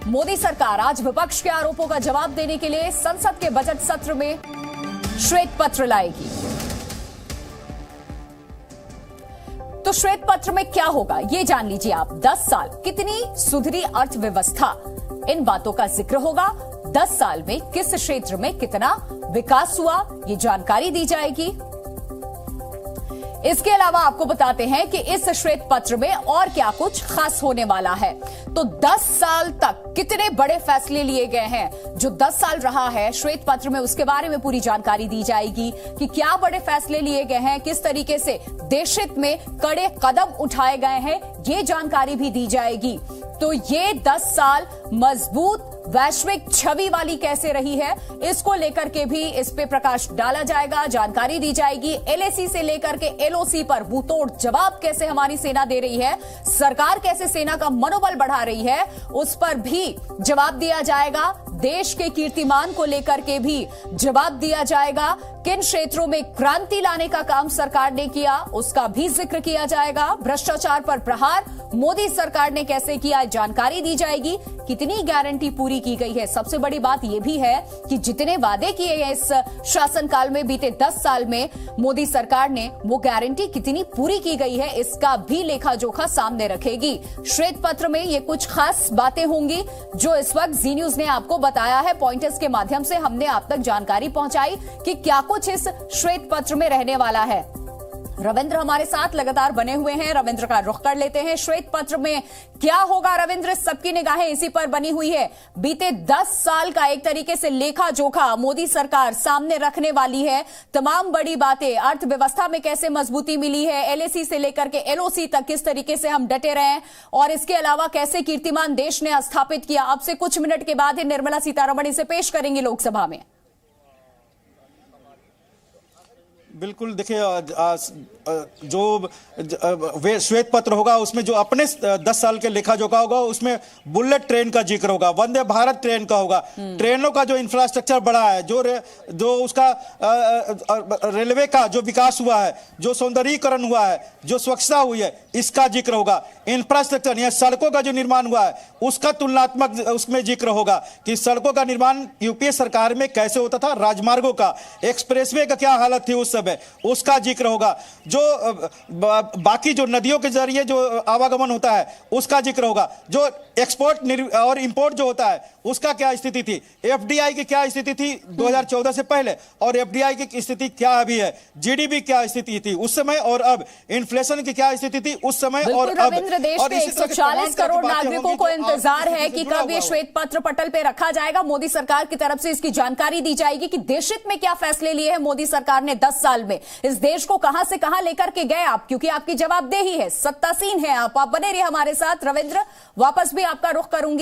मोदी सरकार आज विपक्ष के आरोपों का जवाब देने के लिए संसद के बजट सत्र में श्वेत पत्र लाएगी। तो श्वेत पत्र में क्या होगा ये जान लीजिए आप। 10 साल कितनी सुधरी अर्थव्यवस्था, इन बातों का जिक्र होगा। 10 साल में किस क्षेत्र में कितना विकास हुआ ये जानकारी दी जाएगी। इसके अलावा आपको बताते हैं कि इस श्वेत पत्र में और क्या कुछ खास होने वाला है। तो 10 साल तक कितने बड़े फैसले लिए गए हैं, जो 10 साल रहा है श्वेत पत्र में, उसके बारे में पूरी जानकारी दी जाएगी कि क्या बड़े फैसले लिए गए हैं, किस तरीके से देश हित में कड़े कदम उठाए गए हैं, ये जानकारी भी दी जाएगी। तो ये 10 साल मजबूत वैश्विक छवि वाली कैसे रही है, इसको लेकर के भी इस पे प्रकाश डाला जाएगा, जानकारी दी जाएगी। एलएसी से लेकर के एलओसी पर मुंहतोड़ जवाब कैसे हमारी सेना दे रही है, सरकार कैसे सेना का मनोबल बढ़ा रही है, उस पर भी जवाब दिया जाएगा। देश के कीर्तिमान को लेकर के भी जवाब दिया जाएगा। किन क्षेत्रों में क्रांति लाने का काम सरकार ने किया, उसका भी जिक्र किया जाएगा। भ्रष्टाचार पर प्रहार मोदी सरकार ने कैसे किया, जानकारी दी जाएगी। कितनी गारंटी पूरी की गई है, सबसे बड़ी बात यह भी है कि जितने वादे किए गए इस शासनकाल में, बीते 10 साल में मोदी सरकार ने, वो गारंटी कितनी पूरी की गई है, इसका भी लेखा जोखा सामने रखेगी। श्वेत पत्र में ये कुछ खास बातें होंगी जो इस वक्त जी न्यूज ने आपको बताया है। पॉइंटर्स के माध्यम से हमने आप तक जानकारी पहुंचाई कि क्या कुछ इस श्वेत पत्र में रहने वाला है। रविंद्र हमारे साथ लगातार बने हुए हैं, रविंद्र का रुख कर लेते हैं। श्वेत पत्र में क्या होगा रविंद्र, सबकी निगाहें इसी पर बनी हुई है। बीते 10 साल का एक तरीके से लेखा जोखा मोदी सरकार सामने रखने वाली है। तमाम बड़ी बातें, अर्थव्यवस्था में कैसे मजबूती मिली है, एलएसी से लेकर के एलओसी तक किस तरीके से हम डटे रहे, और इसके अलावा कैसे कीर्तिमान देश ने स्थापित किया। अब से कुछ मिनट के बाद ही निर्मला सीतारमण इसे पेश करेंगी लोकसभा में। बिल्कुल, देखिए जो श्वेत पत्र होगा उसमें जो अपने 10 साल के लेखा जोखा होगा, उसमें बुलेट ट्रेन का जिक्र होगा, वंदे भारत ट्रेन का होगा, ट्रेनों का जो इंफ्रास्ट्रक्चर बढ़ा है, जो उसका रेलवे का जो विकास हुआ है, जो सौंदर्यीकरण हुआ है, जो स्वच्छता हुई है, इसका जिक्र होगा। इंफ्रास्ट्रक्चर या सड़कों का जो निर्माण हुआ है उसका तुलनात्मक उसमें जिक्र होगा कि सड़कों का निर्माण यूपीए सरकार में कैसे होता था, राजमार्गों का, एक्सप्रेसवे का क्या हालत थी उस समय, उसका जिक्र होगा। जो बाकी जो नदियों के जरिए जो आवागमन होता है उसका जिक्र होगा। जो एक्सपोर्ट और इंपोर्ट जो होता है उसका क्या स्थिति थी, एफडीआई की क्या स्थिति थी 2014 से पहले, और एफडीआई की स्थिति क्या अभी है, जीडीपी क्या स्थिति थी उस समय और अब, इन्फ्लेशन की क्या स्थिति थी उस समय और अब। देश के 140 करोड़ नागरिकों को इंतजार है कि कब ये श्वेत पत्र पटल पे रखा जाएगा। मोदी सरकार की तरफ से इसकी जानकारी दी जाएगी कि देश हित में क्या फैसले लिए हैं मोदी सरकार ने 10 साल में, इस देश को कहां से कहां लेकर के गए आप, क्योंकि आपकी जवाबदेही है, सत्तासीन है आप बने रहिए हमारे साथ। रविंद्र, वापस भी आपका रुख करूंगी।